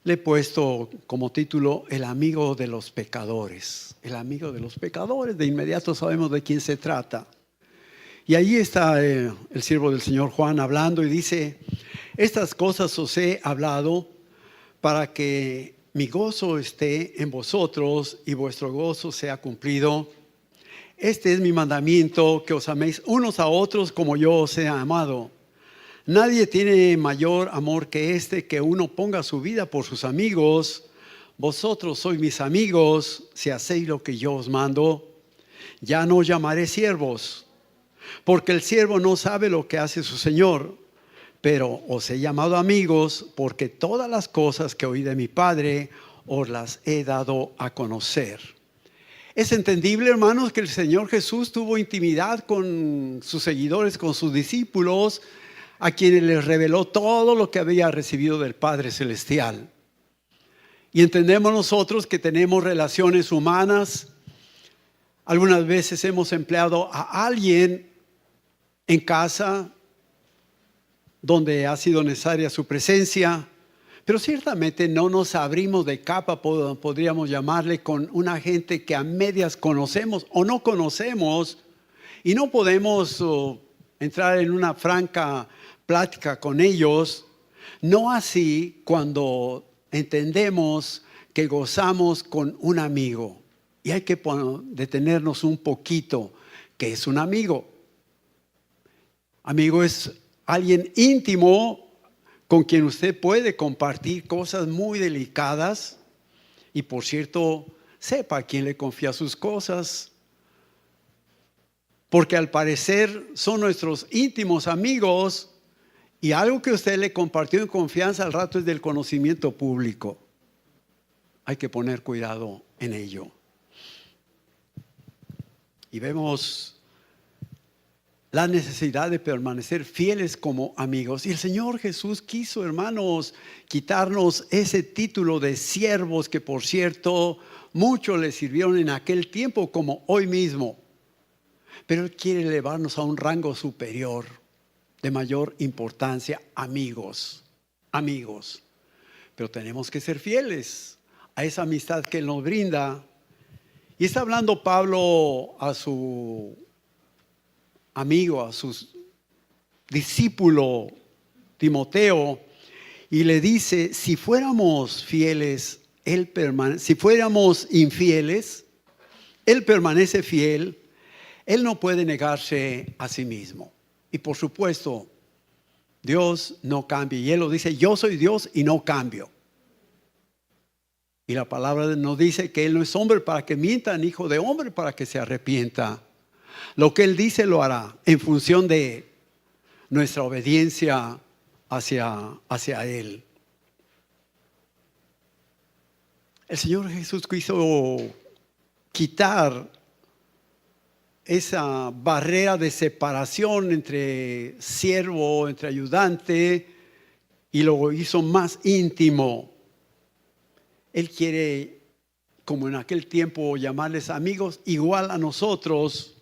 Le he puesto como título El amigo de los pecadores. El amigo de los pecadores, de inmediato sabemos de quién se trata. Y allí está el siervo del Señor Juan hablando y dice: estas cosas os he hablado para que mi gozo esté en vosotros y vuestro gozo sea cumplido. Este es mi mandamiento, que os améis unos a otros como yo os he amado. Nadie tiene mayor amor que este, que uno ponga su vida por sus amigos. Vosotros sois mis amigos si hacéis lo que yo os mando. Ya no os llamaré siervos, porque el siervo no sabe lo que hace su señor, pero os he llamado amigos, porque todas las cosas que oí de mi Padre os las he dado a conocer. Es entendible, hermanos, que el Señor Jesús tuvo intimidad con sus seguidores, con sus discípulos, a quienes les reveló todo lo que había recibido del Padre Celestial. Y entendemos nosotros que tenemos relaciones humanas. Algunas veces hemos empleado a alguien en casa donde ha sido necesaria su presencia, pero ciertamente no nos abrimos de capa, podríamos llamarle, con una gente que a medias conocemos o no conocemos, y no podemos entrar en una franca plática con ellos. No así cuando entendemos que gozamos con un amigo. Y hay que detenernos un poquito. ¿Qué es un amigo? Amigo es alguien íntimo con quien usted puede compartir cosas muy delicadas. Y por cierto, sepa a quién le confía sus cosas. Porque al parecer son nuestros íntimos amigos. Y algo que usted le compartió en confianza al rato es del conocimiento público. Hay que poner cuidado en ello. Y vemos la necesidad de permanecer fieles como amigos. Y el Señor Jesús quiso, hermanos, quitarnos ese título de siervos que, por cierto, muchos le sirvieron en aquel tiempo como hoy mismo. Pero Él quiere elevarnos a un rango superior, de mayor importancia, amigos. Pero tenemos que ser fieles a esa amistad que Él nos brinda. Y está hablando Pablo a su amigo, a su discípulo Timoteo, y le dice: si fuéramos fieles, si fuéramos infieles, Él permanece fiel. Él no puede negarse a sí mismo. Y por supuesto, Dios no cambia. Y Él lo dice: yo soy Dios y no cambio. Y la palabra nos dice que Él no es hombre para que mienta, ni hijo de hombre para que se arrepienta. Lo que Él dice lo hará en función de nuestra obediencia hacia Él. El Señor Jesús quiso quitar esa barrera de separación entre siervo, entre ayudante, y lo hizo más íntimo. Él quiere, como en aquel tiempo, llamarles amigos igual a nosotros.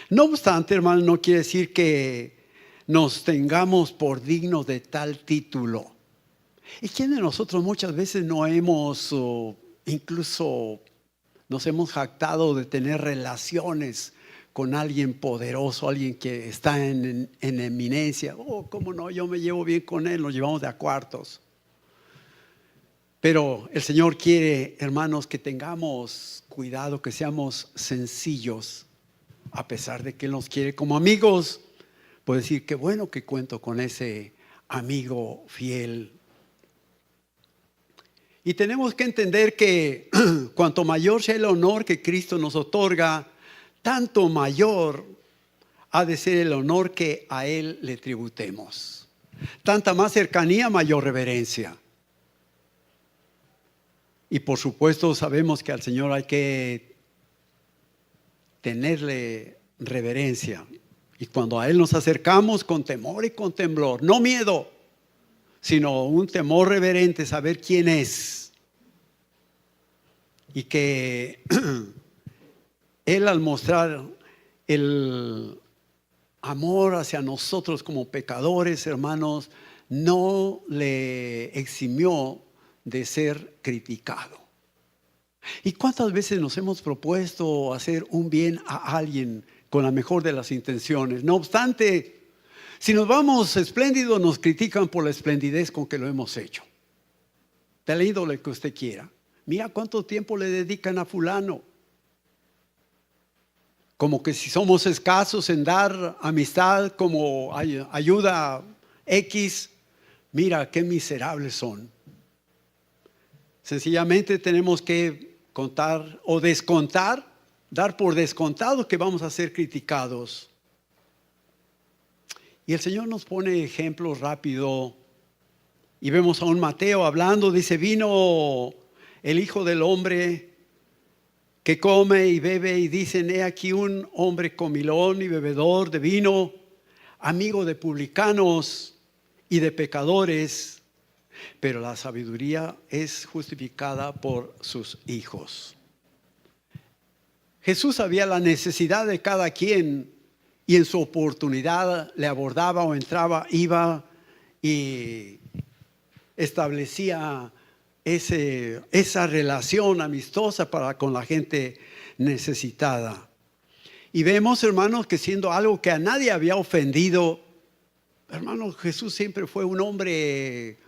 No obstante, hermanos, no quiere decir que nos tengamos por dignos de tal título. ¿Y quién de nosotros muchas veces no hemos, incluso nos hemos jactado de tener relaciones con alguien poderoso, alguien que está en eminencia? Oh, cómo no, yo me llevo bien con él, nos llevamos de a cuartos. Pero el Señor quiere, hermanos, que tengamos cuidado, que seamos sencillos. A pesar de que Él nos quiere como amigos, puede decir: qué bueno que cuento con ese amigo fiel. Y tenemos que entender que cuanto mayor sea el honor que Cristo nos otorga, tanto mayor ha de ser el honor que a Él le tributemos. Tanta más cercanía, mayor reverencia. Y por supuesto sabemos que al Señor hay que tenerle reverencia. Y cuando a Él nos acercamos con temor y con temblor, no miedo, sino un temor reverente, saber quién es. Y que Él, al mostrar el amor hacia nosotros como pecadores, hermanos, no le eximió de ser criticado. ¿Y cuántas veces nos hemos propuesto hacer un bien a alguien con la mejor de las intenciones? No obstante, si nos vamos espléndidos, nos critican por la esplendidez con que lo hemos hecho. De la índole que usted quiera. Mira cuánto tiempo le dedican a fulano. Como que si somos escasos en dar amistad como ayuda X, mira qué miserables son. Sencillamente tenemos que contar o descontar, dar por descontado que vamos a ser criticados. Y el Señor nos pone ejemplos rápido. Y vemos a un Mateo hablando, dice, vino el Hijo del Hombre que come y bebe, y dicen, he aquí un hombre comilón y bebedor de vino, amigo de publicanos y de pecadores, pero la sabiduría es justificada por sus hijos. Jesús sabía la necesidad de cada quien y en su oportunidad le abordaba o entraba, iba y establecía esa relación amistosa con la gente necesitada. Y vemos, hermanos, que siendo algo que a nadie había ofendido, hermanos, Jesús siempre fue un hombre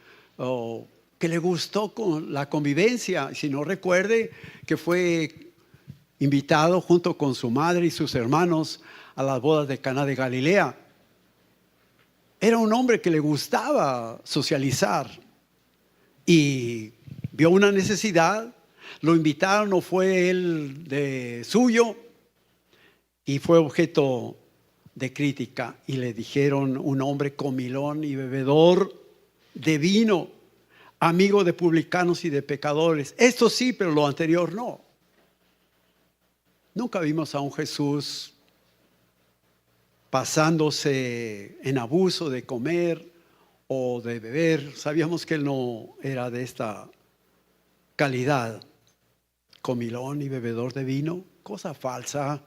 que le gustó con la convivencia. Si no recuerde que fue invitado junto con su madre y sus hermanos a las bodas de Caná de Galilea. Era un hombre que le gustaba socializar y vio una necesidad, lo invitaron, no fue él de suyo y fue objeto de crítica y le dijeron un hombre comilón y bebedor de vino, amigo de publicanos y de pecadores. Esto sí, pero lo anterior no. Nunca vimos a un Jesús pasándose en abuso de comer o de beber. Sabíamos que él no era de esta calidad, comilón y bebedor de vino, cosa falsa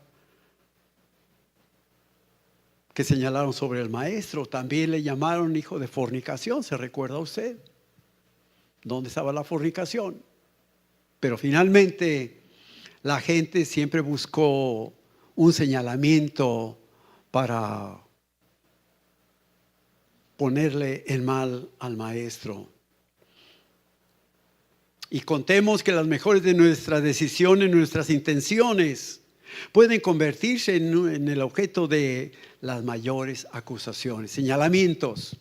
que señalaron sobre el maestro. También le llamaron hijo de fornicación, ¿se recuerda usted? ¿Dónde estaba la fornicación? Pero finalmente la gente siempre buscó un señalamiento para ponerle el mal al maestro. Y contemos que las mejores de nuestras decisiones, nuestras intenciones, pueden convertirse en el objeto de las mayores acusaciones, señalamientos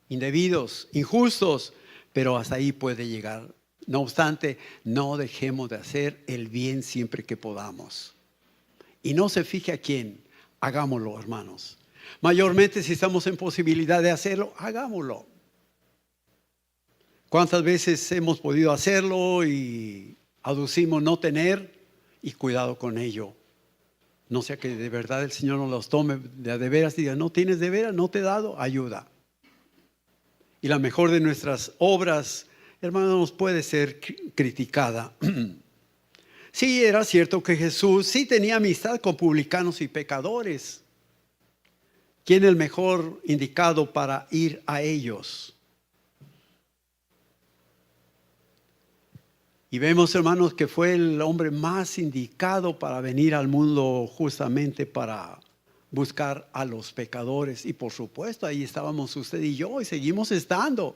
indebidos, injustos, pero hasta ahí puede llegar. No obstante, no dejemos de hacer el bien siempre que podamos. Y no se fije a quién, hagámoslo, hermanos. Mayormente si estamos en posibilidad de hacerlo, hagámoslo. ¿Cuántas veces hemos podido hacerlo y aducimos no tener? Y cuidado con ello. No sea que de verdad el Señor nos los tome de veras y diga, no tienes de veras, no te he dado, ayuda. Y la mejor de nuestras obras, hermanos, puede ser criticada. Sí, era cierto que Jesús sí tenía amistad con publicanos y pecadores. ¿Quién es el mejor indicado para ir a ellos? Y vemos, hermanos, que fue el hombre más indicado para venir al mundo justamente para buscar a los pecadores. Y por supuesto, ahí estábamos usted y yo y seguimos estando.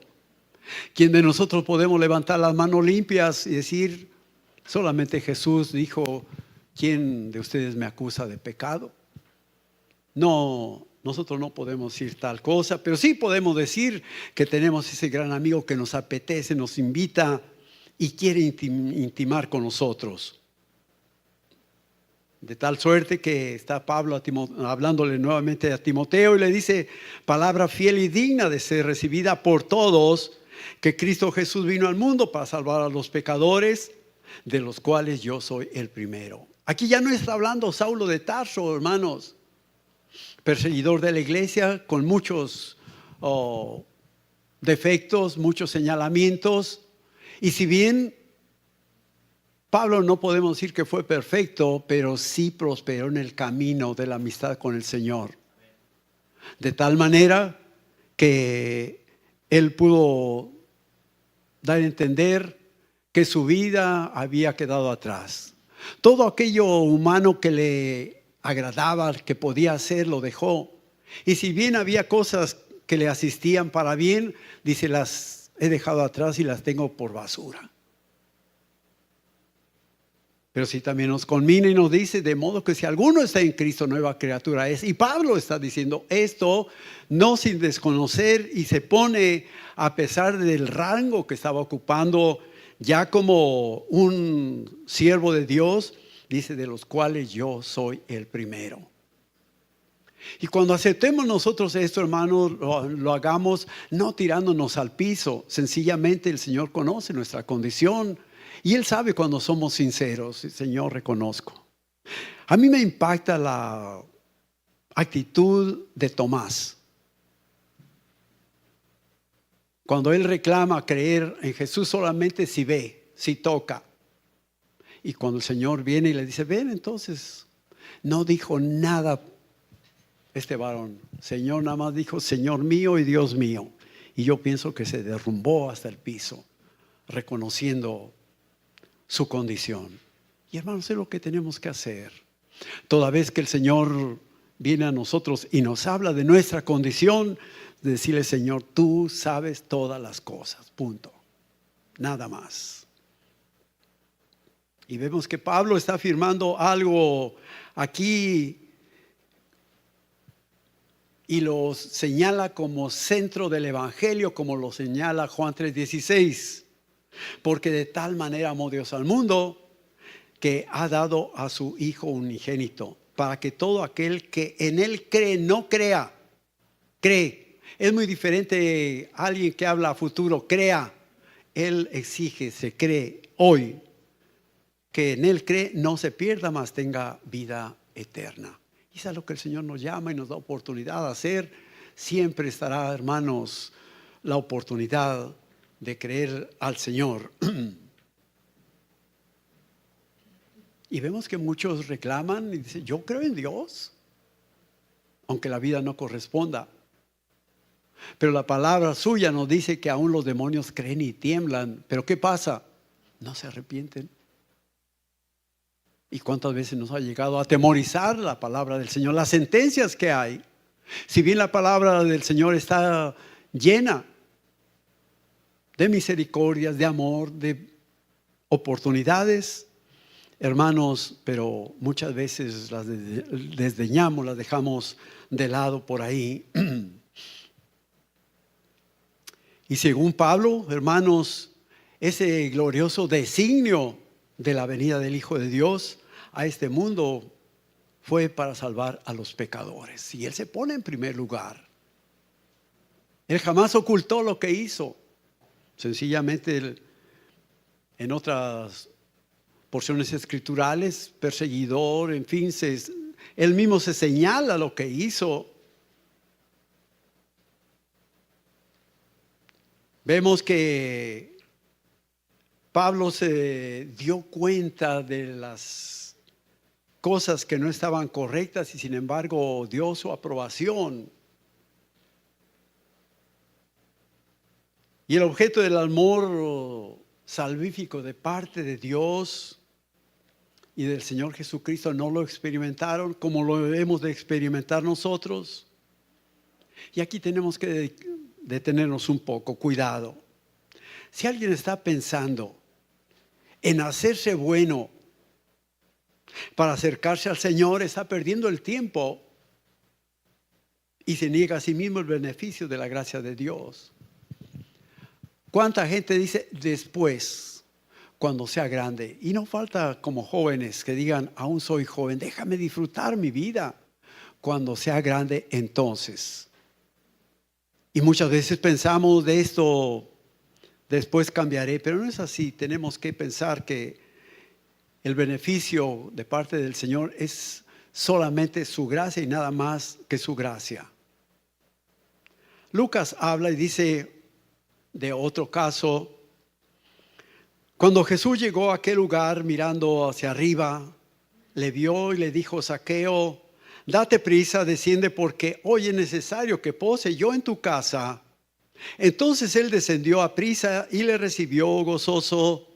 ¿Quién de nosotros podemos levantar las manos limpias y decir, solamente Jesús dijo, ¿quién de ustedes me acusa de pecado? No, nosotros no podemos decir tal cosa, pero sí podemos decir que tenemos ese gran amigo que nos apetece, nos invita y quiere intimar con nosotros. De tal suerte que está Pablo hablándole nuevamente a Timoteo y le dice, palabra fiel y digna de ser recibida por todos, que Cristo Jesús vino al mundo para salvar a los pecadores, de los cuales yo soy el primero. Aquí ya no está hablando Saulo de Tarso, hermanos, perseguidor de la iglesia con muchos defectos, muchos señalamientos. Y si bien Pablo no podemos decir que fue perfecto, pero sí prosperó en el camino de la amistad con el Señor. De tal manera que él pudo dar a entender que su vida había quedado atrás. Todo aquello humano que le agradaba, que podía hacer, lo dejó. Y si bien había cosas que le asistían para bien, dice, las he dejado atrás y las tengo por basura. Pero sí también nos conmina y nos dice, de modo que si alguno está en Cristo, nueva criatura es. Y Pablo está diciendo esto no sin desconocer, y se pone, a pesar del rango que estaba ocupando ya como un siervo de Dios, dice, de los cuales yo soy el primero. Y cuando aceptemos nosotros esto, hermanos, lo hagamos no tirándonos al piso. Sencillamente el Señor conoce nuestra condición y Él sabe cuando somos sinceros. Señor, reconozco. A mí me impacta la actitud de Tomás. Cuando él reclama creer en Jesús solamente si ve, si toca. Y cuando el Señor viene y le dice, ven, entonces, no dijo nada este varón. Señor nada más dijo, Señor mío y Dios mío. Y yo pienso que se derrumbó hasta el piso, reconociendo su condición. Y hermanos, es lo que tenemos que hacer. Toda vez que el Señor viene a nosotros y nos habla de nuestra condición, de decirle, Señor, tú sabes todas las cosas, punto, nada más. Y vemos que Pablo está afirmando algo aquí y lo señala como centro del evangelio, como lo señala Juan 3:16, porque de tal manera amó Dios al mundo que ha dado a su Hijo unigénito, para que todo aquel que en Él cree, no crea, cree. Es muy diferente a alguien que habla a futuro, crea. Él exige, se cree hoy, que en Él cree, no se pierda, mas tenga vida eterna. Y eso es lo que el Señor nos llama y nos da oportunidad de hacer. Siempre estará, hermanos, la oportunidad de creer al Señor. Y vemos que muchos reclaman y dicen, yo creo en Dios, aunque la vida no corresponda. Pero la palabra suya nos dice que aún los demonios creen y tiemblan. ¿Pero qué pasa? No se arrepienten. ¿Y cuántas veces nos ha llegado a atemorizar la palabra del Señor? Las sentencias que hay. Si bien la palabra del Señor está llena de misericordias, de amor, de oportunidades, hermanos, pero muchas veces las desdeñamos, las dejamos de lado por ahí. Y según Pablo, hermanos, ese glorioso designio de la venida del Hijo de Dios a este mundo fue para salvar a los pecadores. Y Él se pone en primer lugar. Él jamás ocultó lo que hizo. Sencillamente, en otras porciones escriturales, perseguidor, en fin, Él mismo se señala lo que hizo. Vemos que Pablo se dio cuenta de las cosas que no estaban correctas y sin embargo dio su aprobación. Y el objeto del amor salvífico de parte de Dios y del Señor Jesucristo no lo experimentaron como lo debemos de experimentar nosotros. Y aquí tenemos que detenernos un poco, cuidado. Si alguien está pensando en hacerse bueno para acercarse al Señor, está perdiendo el tiempo y se niega a sí mismo el beneficio de la gracia de Dios. ¿Cuánta gente dice después, cuando sea grande? Y no falta como jóvenes que digan, aún soy joven, déjame disfrutar mi vida. Cuando sea grande, entonces. Y muchas veces pensamos de esto, después cambiaré, pero no es así. Tenemos que pensar que el beneficio de parte del Señor es solamente su gracia y nada más que su gracia. Lucas habla y dice de otro caso. Cuando Jesús llegó a aquel lugar mirando hacia arriba, le vio y le dijo, Zaqueo, date prisa, desciende porque hoy es necesario que pose yo en tu casa. Entonces él descendió a prisa y le recibió gozoso.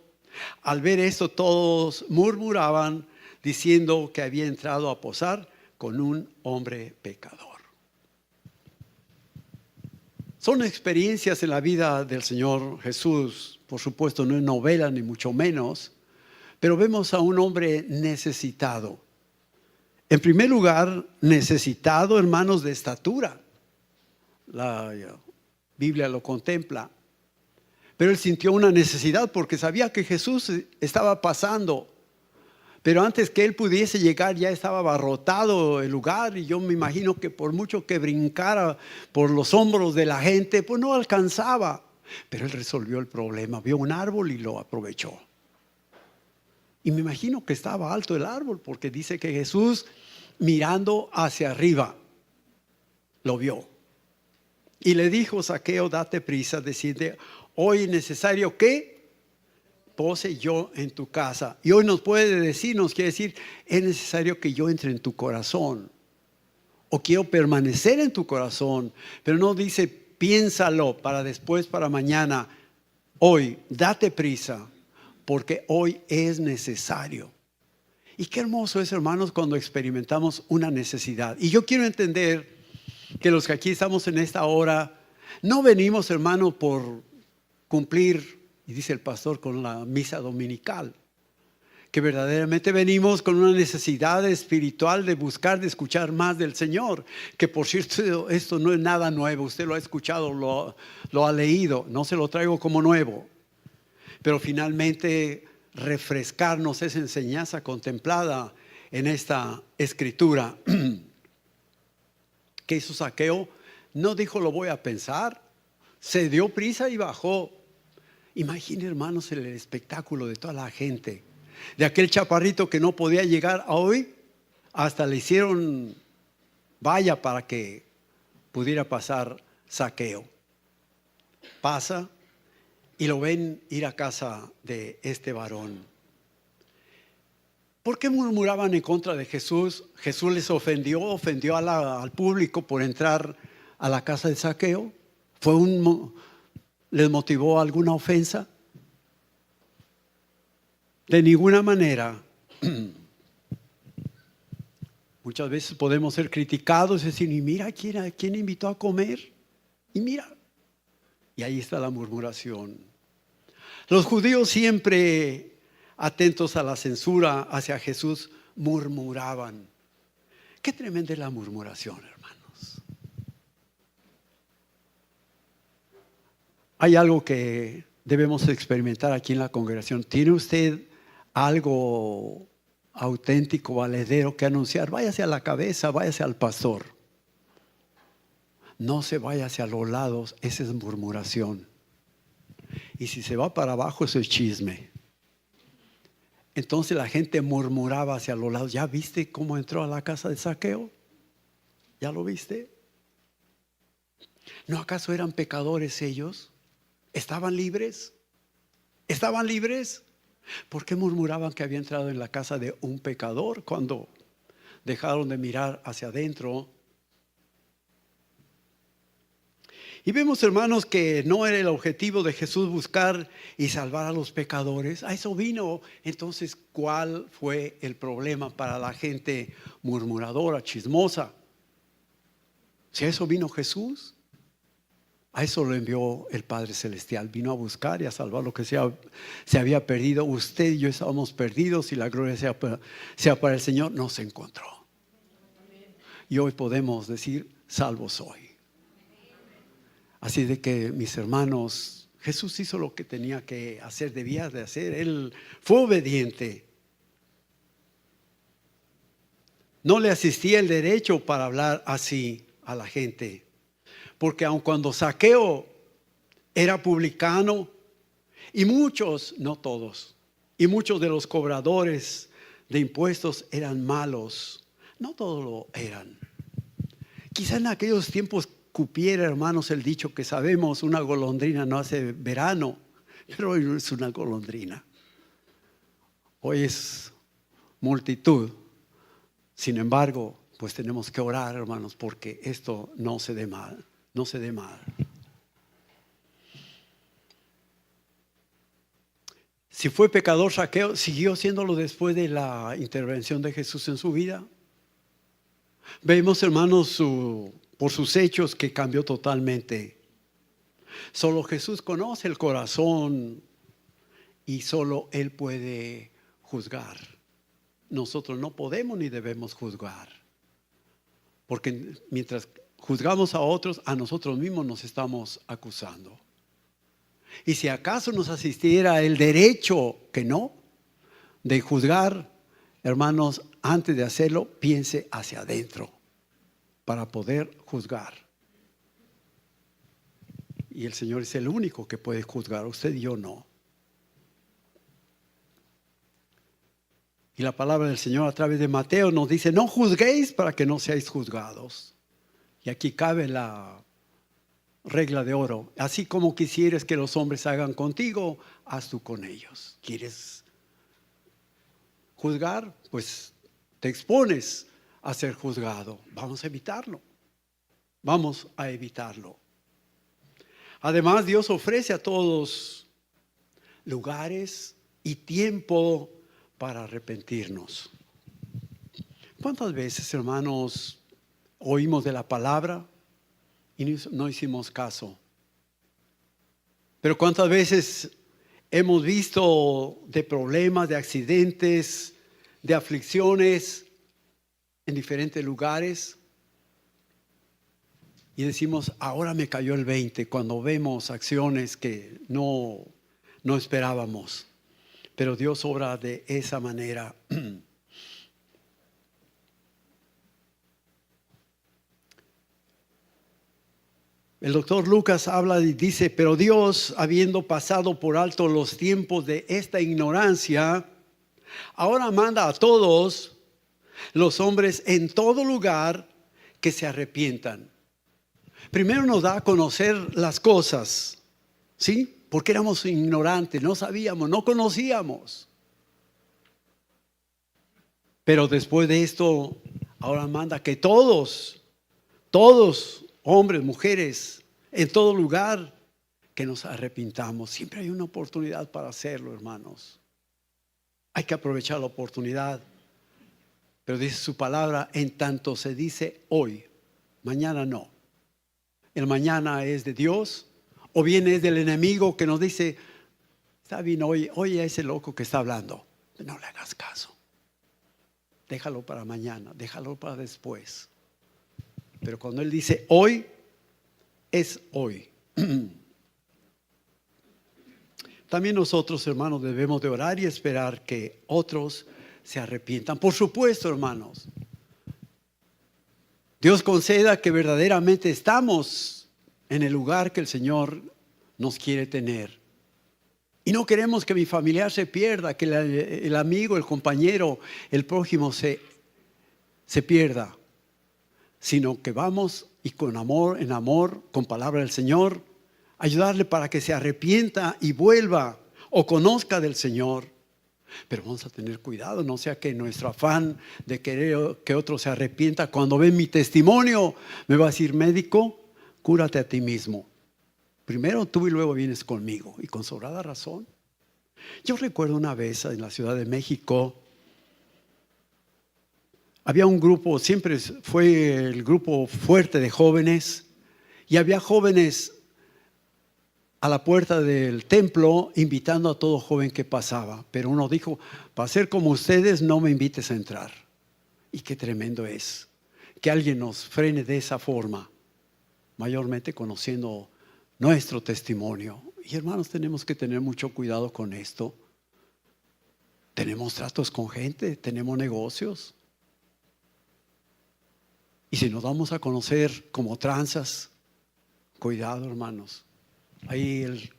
Al ver esto, todos murmuraban, diciendo que había entrado a posar con un hombre pecador. Son experiencias en la vida del Señor Jesús. Por supuesto, no es novela ni mucho menos, pero vemos a un hombre necesitado. En primer lugar, necesitado, hermanos, de estatura. La Biblia lo contempla. Pero él sintió una necesidad porque sabía que Jesús estaba pasando. Pero antes que él pudiese llegar ya estaba abarrotado el lugar, y yo me imagino que por mucho que brincara por los hombros de la gente, pues no alcanzaba. Pero él resolvió el problema, vio un árbol y lo aprovechó. Y me imagino que estaba alto el árbol, porque dice que Jesús, mirando hacia arriba, lo vio. Y le dijo: Zaqueo, date prisa, decirte, hoy es necesario que pose yo en tu casa. Y hoy nos quiere decir, es necesario que yo entre en tu corazón, o quiero permanecer en tu corazón. Pero no dice, piénsalo para después, para mañana. Hoy, date prisa, porque hoy es necesario. Y qué hermoso es, hermanos, cuando experimentamos una necesidad. Y yo quiero entender que los que aquí estamos en esta hora, no venimos, hermano, por cumplir, y dice el pastor, con la misa dominical, que verdaderamente venimos con una necesidad espiritual de buscar, de escuchar más del Señor. Que por cierto, esto no es nada nuevo, usted lo ha escuchado, lo ha leído, no se lo traigo como nuevo. Pero finalmente refrescarnos esa enseñanza contemplada en esta escritura. ¿Qué hizo Zaqueo? No dijo, lo voy a pensar. Se dio prisa y bajó. Imaginen, hermanos, el espectáculo de toda la gente. De aquel chaparrito que no podía llegar a hoy, hasta le hicieron valla para que pudiera pasar Zaqueo. Pasa y lo ven ir a casa de este varón. ¿Por qué murmuraban en contra de Jesús? Jesús les ofendió al público por entrar a la casa de Zaqueo. ¿Les motivó alguna ofensa? De ninguna manera. Muchas veces podemos ser criticados y decir, y mira quién invitó a comer, y mira. Y ahí está la murmuración. Los judíos, siempre atentos a la censura hacia Jesús, murmuraban. Qué tremenda es la murmuración, hermanos. Hay algo que debemos experimentar aquí en la congregación. ¿Tiene usted algo auténtico, valedero que anunciar? Váyase a la cabeza, váyase al pastor. No se vaya hacia los lados, esa es murmuración. Y si se va para abajo, eso es chisme. Entonces la gente murmuraba hacia los lados. ¿Ya viste cómo entró a la casa de Zaqueo? ¿Ya lo viste? ¿No acaso eran pecadores ellos? ¿Estaban libres? ¿Estaban libres? ¿Por qué murmuraban que había entrado en la casa de un pecador cuando dejaron de mirar hacia adentro? Y vemos, hermanos, que no era el objetivo de Jesús buscar y salvar a los pecadores. A eso vino. Entonces, ¿cuál fue el problema para la gente murmuradora, chismosa? Si a eso vino Jesús, a eso lo envió el Padre Celestial. Vino a buscar y a salvar lo que se había perdido. Usted y yo estábamos perdidos, y la gloria sea para el Señor. Nos encontró. Y hoy podemos decir, salvo soy. Así de que, mis hermanos, Jesús hizo lo que tenía que hacer, debía de hacer. Él fue obediente. No le asistía el derecho para hablar así a la gente. Porque aun cuando Zaqueo era publicano, y muchos, no todos, y muchos de los cobradores de impuestos eran malos, no todos lo eran. Quizá en aquellos tiempos cupiera, hermanos, el dicho que sabemos, una golondrina no hace verano, pero hoy no es una golondrina. Hoy es multitud. Sin embargo, pues tenemos que orar, hermanos, porque esto no se dé mal, no se dé mal. Si fue pecador Zaqueo, ¿siguió siéndolo después de la intervención de Jesús en su vida? Vemos, hermanos, por sus hechos que cambió totalmente. Solo Jesús conoce el corazón y solo Él puede juzgar. Nosotros no podemos ni debemos juzgar, porque mientras juzgamos a otros, a nosotros mismos nos estamos acusando. Y si acaso nos asistiera el derecho, que no, de juzgar, hermanos, antes de hacerlo, piense hacia adentro para poder juzgar. Y el Señor es el único que puede juzgar, usted y yo no. Y la palabra del Señor a través de Mateo nos dice: no juzguéis para que no seáis juzgados. Y aquí cabe la regla de oro: así como quisieres que los hombres hagan contigo, haz tú con ellos. ¿Quieres juzgar? Pues te expones a ser juzgado. Vamos a evitarlo. Vamos a evitarlo. Además, Dios ofrece a todos lugares y tiempo para arrepentirnos. ¿Cuántas veces, hermanos, oímos de la palabra y no hicimos caso? Pero ¿cuántas veces hemos visto de problemas, de accidentes, de aflicciones en diferentes lugares? Y decimos: ahora me cayó el 20, cuando vemos acciones que no esperábamos. Pero Dios obra de esa manera. El doctor Lucas habla y dice: pero Dios, habiendo pasado por alto los tiempos de esta ignorancia, ahora manda a todos los hombres en todo lugar que se arrepientan. Primero nos da a conocer las cosas, ¿sí? Porque éramos ignorantes, no sabíamos, no conocíamos. Pero después de esto, ahora manda que todos, hombres, mujeres, en todo lugar, que nos arrepintamos. Siempre hay una oportunidad para hacerlo, hermanos. Hay que aprovechar la oportunidad. Pero dice su palabra: en tanto se dice hoy, mañana no. El mañana es de Dios, o bien es del enemigo que nos dice: está bien, oye a ese loco que está hablando, no le hagas caso. Déjalo para mañana, déjalo para después. Pero cuando Él dice hoy, es hoy. También nosotros, hermanos, debemos de orar y esperar que otros se arrepientan. Por supuesto, hermanos, Dios conceda que verdaderamente estamos en el lugar que el Señor nos quiere tener. Y no queremos que mi familiar se pierda, que el amigo, el compañero, el prójimo se pierda, sino que vamos y con amor, en amor, con palabra del Señor, ayudarle para que se arrepienta y vuelva o conozca del Señor. Pero vamos a tener cuidado, no sea que nuestro afán de querer que otro se arrepienta, cuando ve mi testimonio, me va a decir: médico, cúrate a ti mismo. Primero tú y luego vienes conmigo. Y con sobrada razón. Yo recuerdo una vez en la Ciudad de México, había un grupo, siempre fue el grupo fuerte de jóvenes, y había jóvenes a la puerta del templo invitando a todo joven que pasaba. Pero uno dijo: para ser como ustedes no me invites a entrar. Y qué tremendo es que alguien nos frene de esa forma, mayormente conociendo nuestro testimonio. Y hermanos, tenemos que tener mucho cuidado con esto. Tenemos tratos con gente, tenemos negocios. Y si nos vamos a conocer como tranzas, cuidado, hermanos. Ahí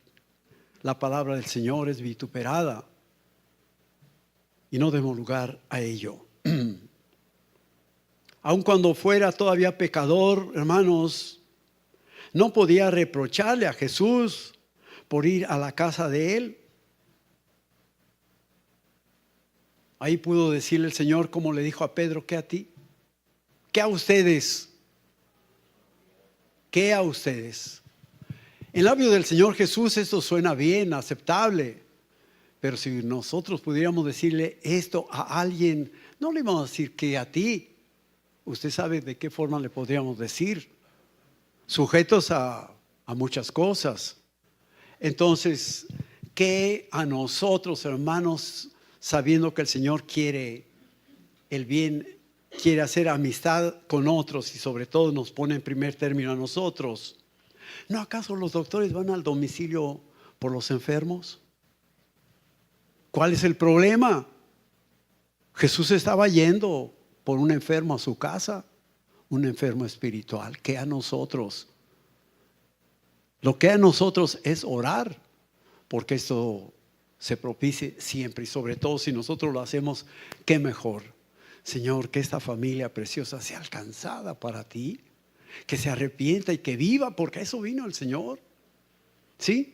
la palabra del Señor es vituperada y no demos lugar a ello. Aun cuando fuera todavía pecador, hermanos, no podía reprocharle a Jesús por ir a la casa de él. Ahí pudo decirle el Señor, como le dijo a Pedro: ¿qué a ti? ¿Qué a ustedes? ¿Qué a ustedes? En labio del Señor Jesús esto suena bien, aceptable. Pero si nosotros pudiéramos decirle esto a alguien, no le vamos a decir que a ti. Usted sabe de qué forma le podríamos decir. Sujetos a muchas cosas. Entonces, ¿qué a nosotros, hermanos, sabiendo que el Señor quiere el bien, quiere hacer amistad con otros y sobre todo nos pone en primer término a nosotros? ¿No acaso los doctores van al domicilio por los enfermos? ¿Cuál es el problema? Jesús estaba yendo por un enfermo a su casa, un enfermo espiritual. ¿Qué a nosotros? Lo que a nosotros es orar, porque esto se propicie siempre y sobre todo si nosotros lo hacemos, qué mejor. Señor, que esta familia preciosa sea alcanzada para ti, que se arrepienta y que viva, porque a eso vino el Señor. ¿Sí?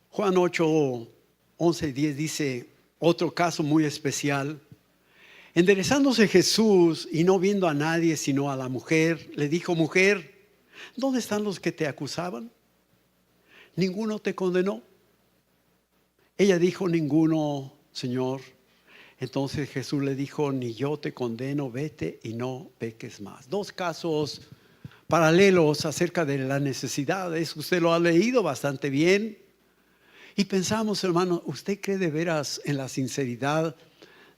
Juan 8, 11 y 10 dice otro caso muy especial. Enderezándose Jesús y no viendo a nadie sino a la mujer, le dijo: mujer, ¿dónde están los que te acusaban? ¿Ninguno te condenó? Ella dijo: ninguno, Señor. Entonces Jesús le dijo: ni yo te condeno, vete y no peques más. Dos casos paralelos acerca de la necesidad. Usted lo ha leído bastante bien. Y pensamos, hermano, ¿usted cree de veras en la sinceridad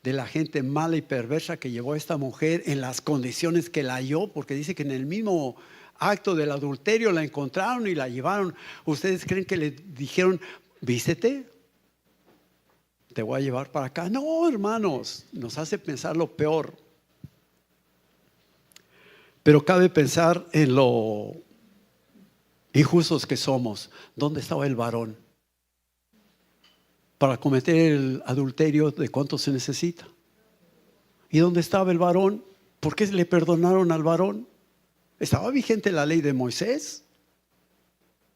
de la gente mala y perversa que llevó a esta mujer en las condiciones que la halló? Porque dice que en el mismo acto del adulterio la encontraron y la llevaron. ¿Ustedes creen que le dijeron: vístete, te voy a llevar para acá? No, hermanos, nos hace pensar lo peor. Pero cabe pensar en lo injustos que somos. ¿Dónde estaba el varón? Para cometer el adulterio, ¿de cuánto se necesita? ¿Y dónde estaba el varón? ¿Por qué le perdonaron al varón? ¿Estaba vigente la ley de Moisés?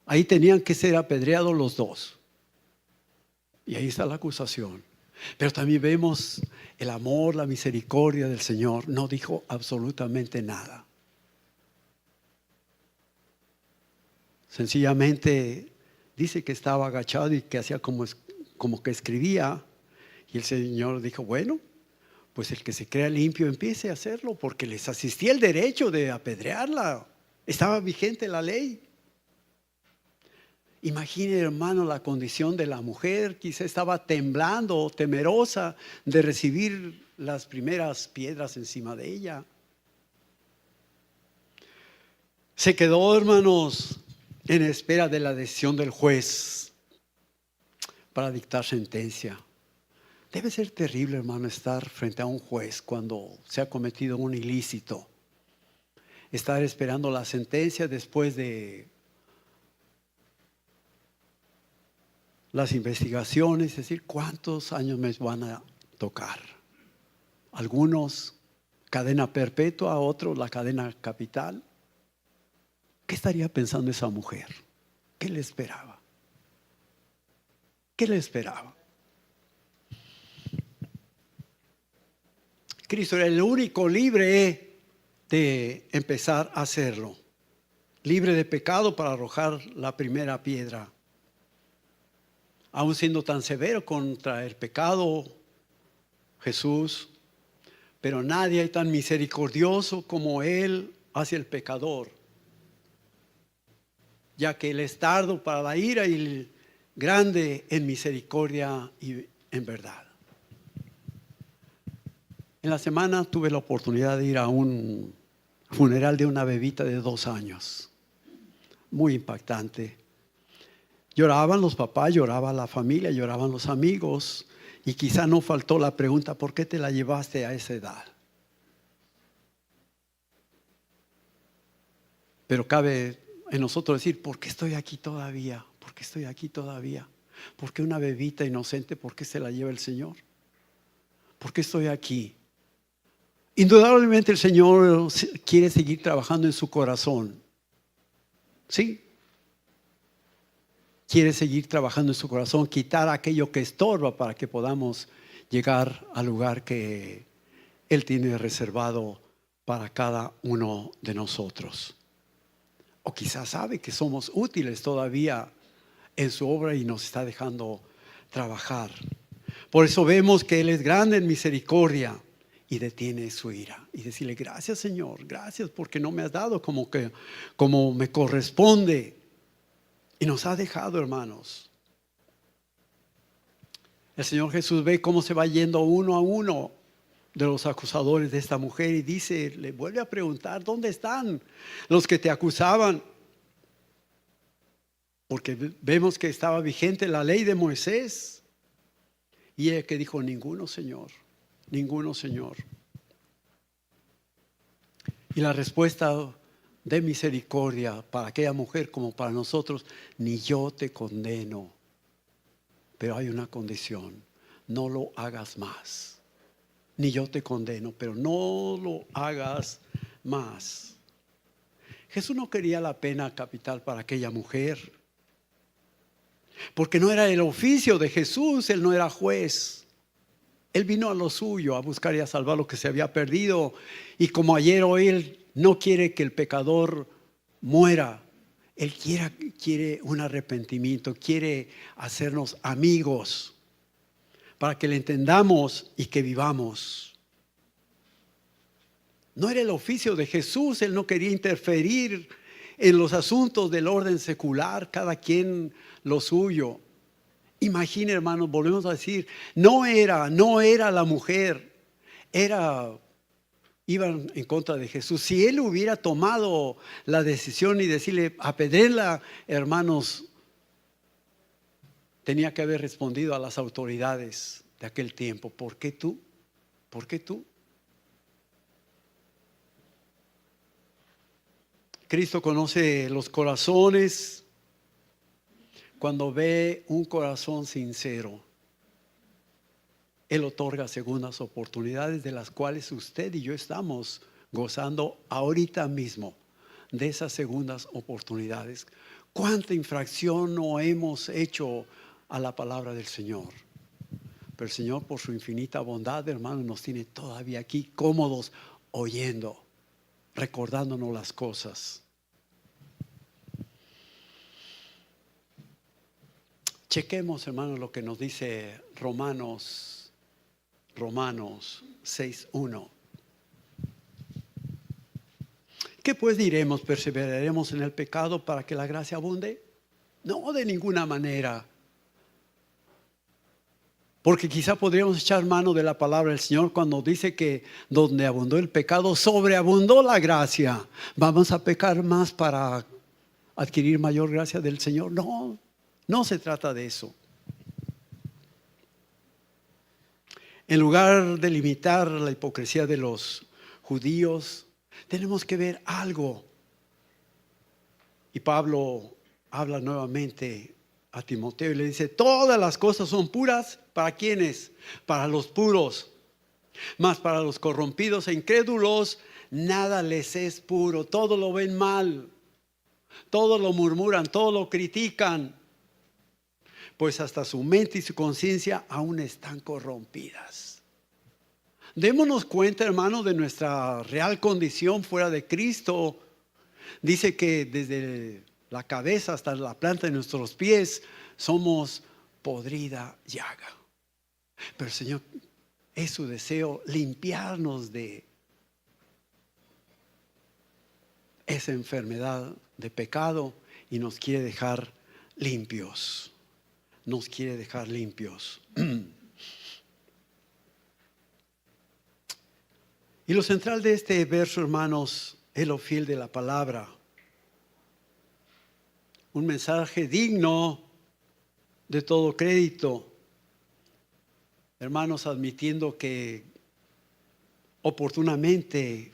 Ahí tenían que ser apedreados los dos. Y ahí está la acusación. Pero también vemos el amor, la misericordia del Señor. No dijo absolutamente nada. Sencillamente dice que estaba agachado y que hacía como que escribía. Y el Señor dijo: bueno, pues el que se crea limpio empiece a hacerlo, porque les asistía el derecho de apedrearla. Estaba vigente la ley. Imagine, hermano, la condición de la mujer. Quizá estaba temblando, temerosa de recibir las primeras piedras encima de ella. Se quedó, hermanos, en espera de la decisión del juez para dictar sentencia. Debe ser terrible, hermano, estar frente a un juez cuando se ha cometido un ilícito. Estar esperando la sentencia después de las investigaciones, es decir, ¿cuántos años me van a tocar? Algunos cadena perpetua, otros la cadena capital. ¿Qué estaría pensando esa mujer? ¿Qué le esperaba? ¿Qué le esperaba? Cristo era el único libre de empezar a hacerlo, libre de pecado para arrojar la primera piedra. Aún siendo tan severo contra el pecado, Jesús, pero nadie es tan misericordioso como Él hacia el pecador, ya que Él es tardo para la ira y grande en misericordia y en verdad. En la semana tuve la oportunidad de ir a un funeral de una bebita de 2 años, muy impactante. Lloraban los papás, lloraba la familia, lloraban los amigos, y quizá no faltó la pregunta: ¿por qué te la llevaste a esa edad? Pero cabe en nosotros decir: ¿por qué estoy aquí todavía? ¿Por qué estoy aquí todavía? ¿Por qué una bebita inocente? ¿Por qué se la lleva el Señor? ¿Por qué estoy aquí? Indudablemente el Señor quiere seguir trabajando en su corazón. ¿Sí? Quiere seguir trabajando en su corazón, quitar aquello que estorba para que podamos llegar al lugar que Él tiene reservado para cada uno de nosotros. O quizás sabe que somos útiles todavía en su obra y nos está dejando trabajar. Por eso vemos que Él es grande en misericordia y detiene su ira. Y decirle: gracias, Señor, gracias porque no me has dado como me corresponde. Y nos ha dejado, hermanos. El Señor Jesús ve cómo se va yendo uno a uno de los acusadores de esta mujer y dice, le vuelve a preguntar: ¿dónde están los que te acusaban? Porque vemos que estaba vigente la ley de Moisés. Y ella que dijo: ninguno, Señor, ninguno, Señor. Y la respuesta de misericordia para aquella mujer como para nosotros: ni yo te condeno, pero hay una condición: no lo hagas más. Ni yo te condeno, pero no lo hagas más. Jesús no quería la pena capital para aquella mujer, porque no era el oficio de Jesús. Él no era juez. Él vino a lo suyo, a buscar y a salvar lo que se había perdido. Y como ayer o Él no quiere que el pecador muera. Él quiere un arrepentimiento, quiere hacernos amigos para que le entendamos y que vivamos. No era el oficio de Jesús. Él no quería interferir en los asuntos del orden secular, cada quien lo suyo. Imagine, hermanos, volvemos a decir, no era la mujer, iban en contra de Jesús. Si Él hubiera tomado la decisión y decirle: apedréenla, hermanos, tenía que haber respondido a las autoridades de aquel tiempo: ¿por qué tú? ¿Por qué tú? Cristo conoce los corazones. Cuando ve un corazón sincero, Él otorga segundas oportunidades, de las cuales usted y yo estamos gozando ahorita mismo, de esas segundas oportunidades. ¿Cuánta infracción no hemos hecho a la palabra del Señor? Pero el Señor, por su infinita bondad, hermanos, nos tiene todavía aquí cómodos, oyendo, recordándonos las cosas. Chequemos, hermanos, lo que nos dice Romanos 6:1. ¿Qué pues diremos? ¿Perseveraremos en el pecado para que la gracia abunde? No, de ninguna manera. Porque quizá podríamos echar mano de la palabra del Señor cuando dice que donde abundó el pecado, sobreabundó la gracia. ¿Vamos a pecar más para adquirir mayor gracia del Señor? No, no se trata de eso. En lugar de limitar la hipocresía de los judíos, tenemos que ver algo. Y Pablo habla nuevamente a Timoteo y le dice: todas las cosas son puras. ¿Para quiénes? Para los puros. Mas para los corrompidos e incrédulos nada les es puro. Todo lo ven mal, todo lo murmuran, todo lo critican, pues hasta su mente y su conciencia aún están corrompidas. Démonos cuenta, hermanos, de nuestra real condición fuera de Cristo. Dice que desde la cabeza hasta la planta de nuestros pies somos podrida llaga. Pero el Señor, es su deseo limpiarnos de esa enfermedad de pecado y nos quiere dejar limpios. Nos quiere dejar limpios. Y lo central de este verso, hermanos, es lo fiel de la palabra. Un mensaje digno de todo crédito. Hermanos, admitiendo que oportunamente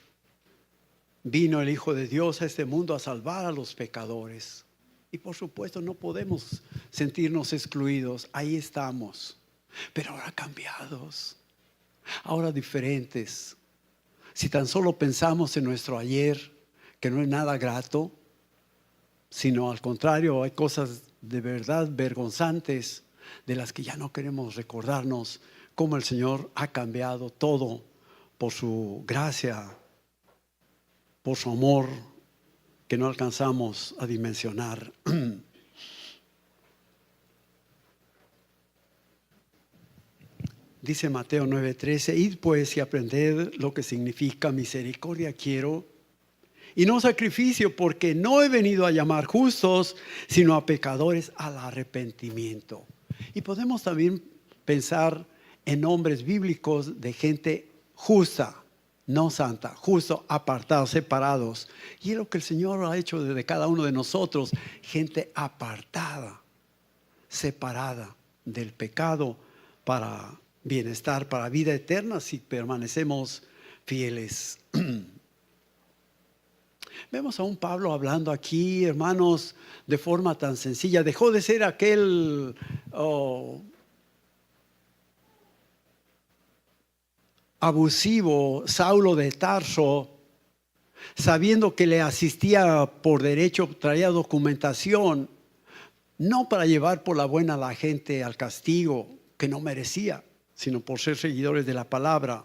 vino el Hijo de Dios a este mundo a salvar a los pecadores. Y por supuesto no podemos sentirnos excluidos. Ahí estamos. Pero ahora cambiados. Ahora diferentes. Si tan solo pensamos en nuestro ayer, que no es nada grato, sino al contrario, hay cosas de verdad vergonzantes de las que ya no queremos recordarnos, cómo el Señor ha cambiado todo por su gracia, por su amor que no alcanzamos a dimensionar. Dice Mateo 9:13, id pues y aprended lo que significa misericordia quiero y no sacrificio, porque no he venido a llamar justos, sino a pecadores al arrepentimiento. Y podemos también pensar en nombres bíblicos de gente justa, no santa, justo, apartados, separados. Y es lo que el Señor ha hecho desde cada uno de nosotros, gente apartada, separada del pecado para bienestar, para vida eterna, si permanecemos fieles. Vemos a un Pablo hablando aquí, hermanos, de forma tan sencilla. Dejó de ser aquel abusivo Saulo de Tarso, sabiendo que le asistía por derecho, traía documentación, no para llevar por la buena a la gente al castigo que no merecía, sino por ser seguidores de la palabra.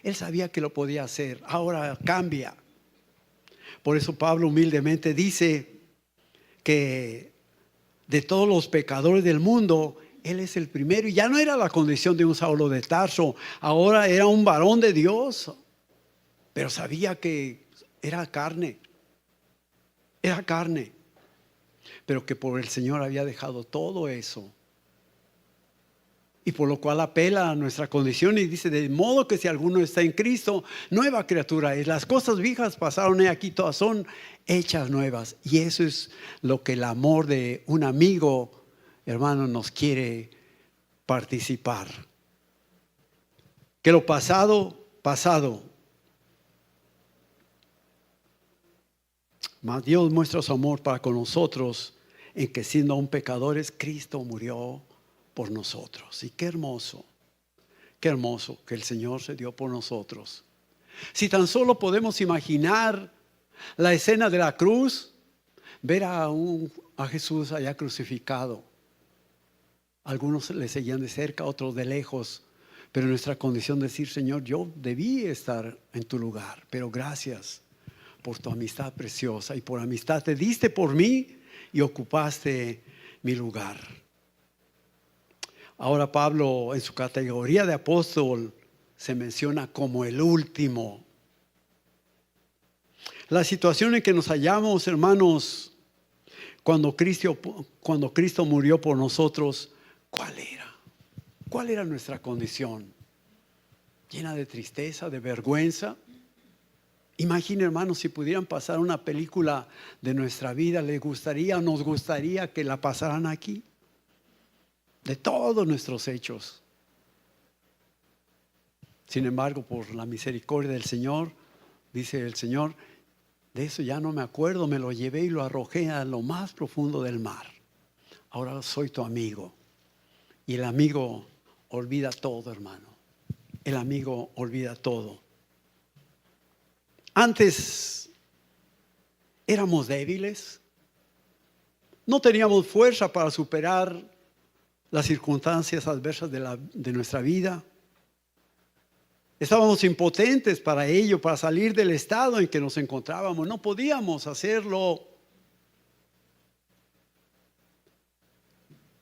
Él sabía que lo podía hacer, ahora cambia. Por eso Pablo humildemente dice que de todos los pecadores del mundo, él es el primero. Y ya no era la condición de un Saulo de Tarso, ahora era un varón de Dios, pero sabía que era carne, pero que por el Señor había dejado todo eso. Y por lo cual apela a nuestra condición y dice, de modo que si alguno está en Cristo, nueva criatura es. Las cosas viejas pasaron y aquí todas son hechas nuevas. Y eso es lo que el amor de un amigo, hermano, nos quiere participar. Que lo pasado, pasado. Mas Dios muestra su amor para con nosotros en que siendo aún pecadores, Cristo murió por nosotros. Y qué hermoso que el Señor se dio por nosotros. Si tan solo podemos imaginar la escena de la cruz, ver a Jesús allá crucificado. Algunos le seguían de cerca, otros de lejos, pero nuestra condición de decir, Señor, yo debí estar en tu lugar, pero gracias por tu amistad preciosa y por amistad te diste por mí y ocupaste mi lugar. Ahora Pablo en su categoría de apóstol se menciona como el último. La situación en que nos hallamos, hermanos, cuando Cristo murió por nosotros, ¿cuál era? ¿Cuál era nuestra condición? ¿Llena de tristeza, de vergüenza? Imaginen, hermanos, si pudieran pasar una película de nuestra vida, nos gustaría que la pasaran aquí. De todos nuestros hechos. Sin embargo, por la misericordia del Señor, dice el Señor, de eso ya no me acuerdo, me lo llevé y lo arrojé a lo más profundo del mar. Ahora soy tu amigo. Y el amigo olvida todo, hermano. El amigo olvida todo. Antes éramos débiles, no teníamos fuerza para superar las circunstancias adversas de nuestra vida. Estábamos impotentes para ello, para salir del estado en que nos encontrábamos. No podíamos hacerlo.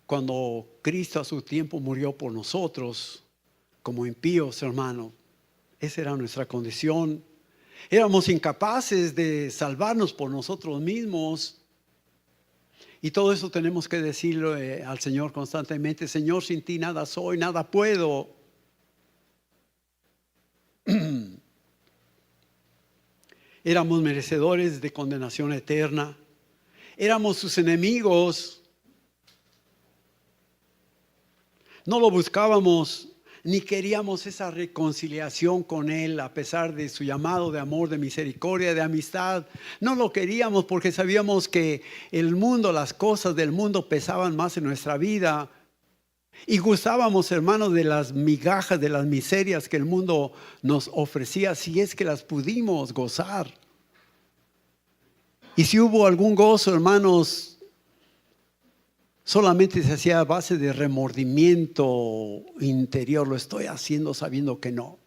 Cuando Cristo a su tiempo murió por nosotros, como impíos, hermano, esa era nuestra condición. Éramos incapaces de salvarnos por nosotros mismos. Y todo eso tenemos que decirle al Señor constantemente, Señor, sin ti nada soy, nada puedo. Éramos merecedores de condenación eterna. Éramos sus enemigos. No lo buscábamos, ni queríamos esa reconciliación con Él a pesar de su llamado de amor, de misericordia, de amistad. No lo queríamos porque sabíamos que el mundo, las cosas del mundo pesaban más en nuestra vida. Y gustábamos, hermanos, de las migajas, de las miserias que el mundo nos ofrecía, si es que las pudimos gozar. Y si hubo algún gozo, hermanos, solamente se hacía a base de remordimiento interior. Lo estoy haciendo sabiendo que no.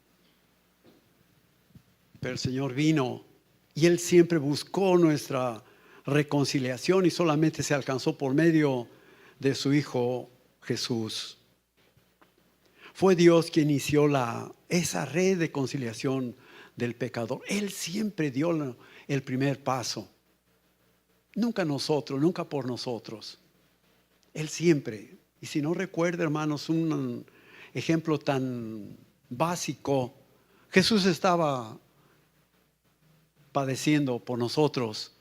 Pero el Señor vino y Él siempre buscó nuestra reconciliación y solamente se alcanzó por medio de su Hijo Jesús. Fue Dios quien inició esa red de conciliación del pecador. Él siempre dio el primer paso. Nunca nosotros, nunca por nosotros. Él siempre. Y si no recuerda, hermanos, un ejemplo tan básico, Jesús estaba padeciendo por nosotros.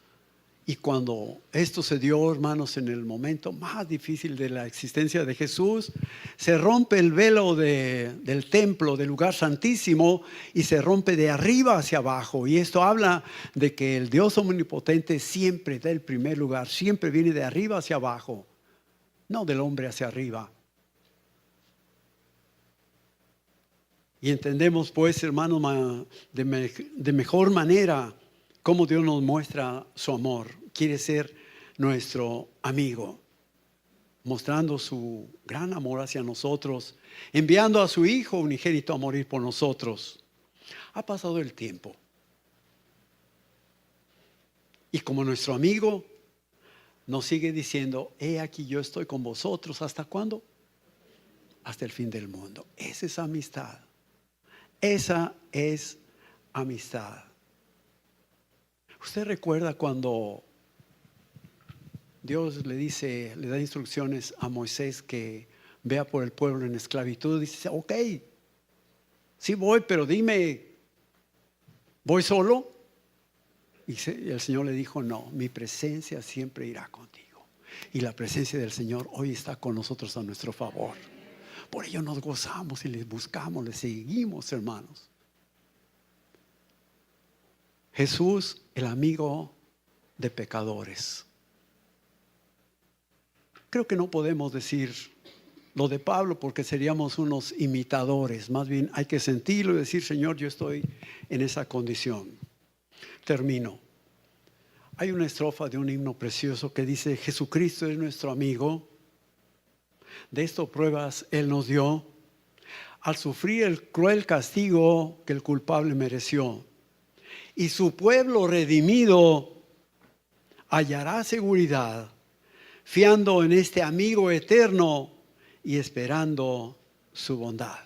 Y cuando esto se dio, hermanos, en el momento más difícil de la existencia de Jesús, se rompe el velo del templo, del lugar santísimo, y se rompe de arriba hacia abajo. Y esto habla de que el Dios omnipotente siempre da el primer lugar, siempre viene de arriba hacia abajo, no del hombre hacia arriba. Y entendemos pues, hermanos, de mejor manera cómo Dios nos muestra su amor. Quiere ser nuestro amigo, mostrando su gran amor hacia nosotros, enviando a su Hijo unigénito a morir por nosotros. Ha pasado el tiempo. Y como nuestro amigo nos sigue diciendo, he aquí yo estoy con vosotros. ¿Hasta cuándo? Hasta el fin del mundo. Esa es amistad. Esa es amistad. ¿Usted recuerda cuando Dios le da instrucciones a Moisés que vea por el pueblo en esclavitud? Dice, ok, sí voy, pero dime, ¿voy solo? Y el Señor le dijo, no, mi presencia siempre irá contigo. Y la presencia del Señor hoy está con nosotros a nuestro favor. Por ello nos gozamos y les buscamos, les seguimos, hermanos. Jesús, el amigo de pecadores. Creo que no podemos decir lo de Pablo porque seríamos unos imitadores. Más bien hay que sentirlo y decir, Señor, yo estoy en esa condición. Termino. Hay una estrofa de un himno precioso que dice, Jesucristo es nuestro amigo. De esto pruebas Él nos dio al sufrir el cruel castigo que el culpable mereció. Y su pueblo redimido hallará seguridad, fiando en este amigo eterno y esperando su bondad.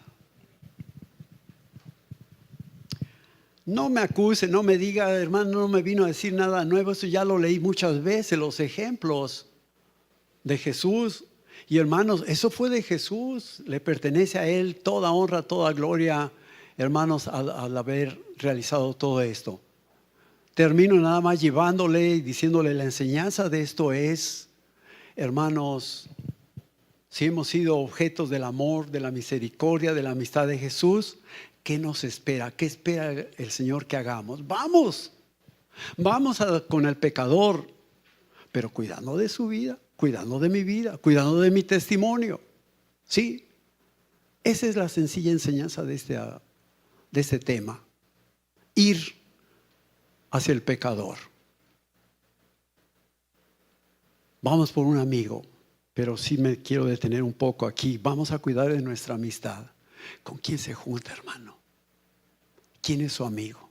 No me acuse, no me diga, hermano, no me vino a decir nada nuevo. Eso ya lo leí muchas veces, los ejemplos de Jesús. Y hermanos, eso fue de Jesús, le pertenece a Él toda honra, toda gloria, hermanos, al haber realizado todo esto. Termino nada más llevándole y diciéndole la enseñanza de esto es, hermanos, si hemos sido objetos del amor, de la misericordia, de la amistad de Jesús, ¿qué nos espera? ¿Qué espera el Señor que hagamos? Vamos con el pecador, pero cuidando de su vida, cuidando de mi vida, cuidando de mi testimonio. Sí, esa es la sencilla enseñanza de este tema. Ir hacia el pecador. Vamos por un amigo, pero sí me quiero detener un poco aquí. Vamos a cuidar de nuestra amistad. ¿Con quién se junta, hermano? ¿Quién es su amigo?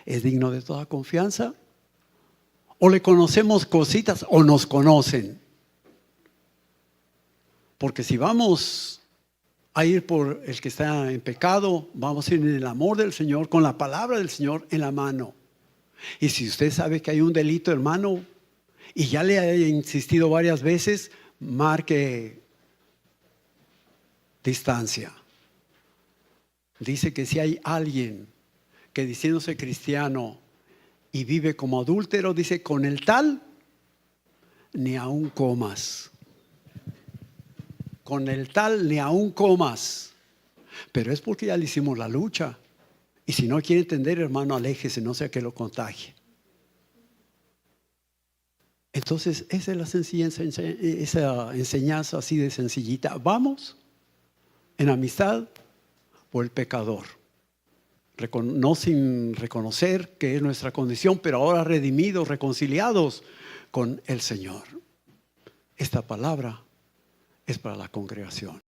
¿Es digno de toda confianza? ¿O le conocemos cositas o nos conocen? Porque si vamos a ir por el que está en pecado, vamos a ir en el amor del Señor, con la palabra del Señor en la mano. Y si usted sabe que hay un delito, hermano, y ya le he insistido varias veces, marque distancia. Dice que si hay alguien que diciéndose cristiano y vive como adúltero, dice, con el tal ni aún comas. Con el tal ni aún comas. Pero es porque ya le hicimos la lucha. Y si no quiere entender, hermano, aléjese, no sea que lo contagie. Entonces, esa es la sencilla esa enseñanza así de sencillita. Vamos en amistad por el pecador. No sin reconocer que es nuestra condición, pero ahora redimidos, reconciliados con el Señor. Esta palabra es para la congregación.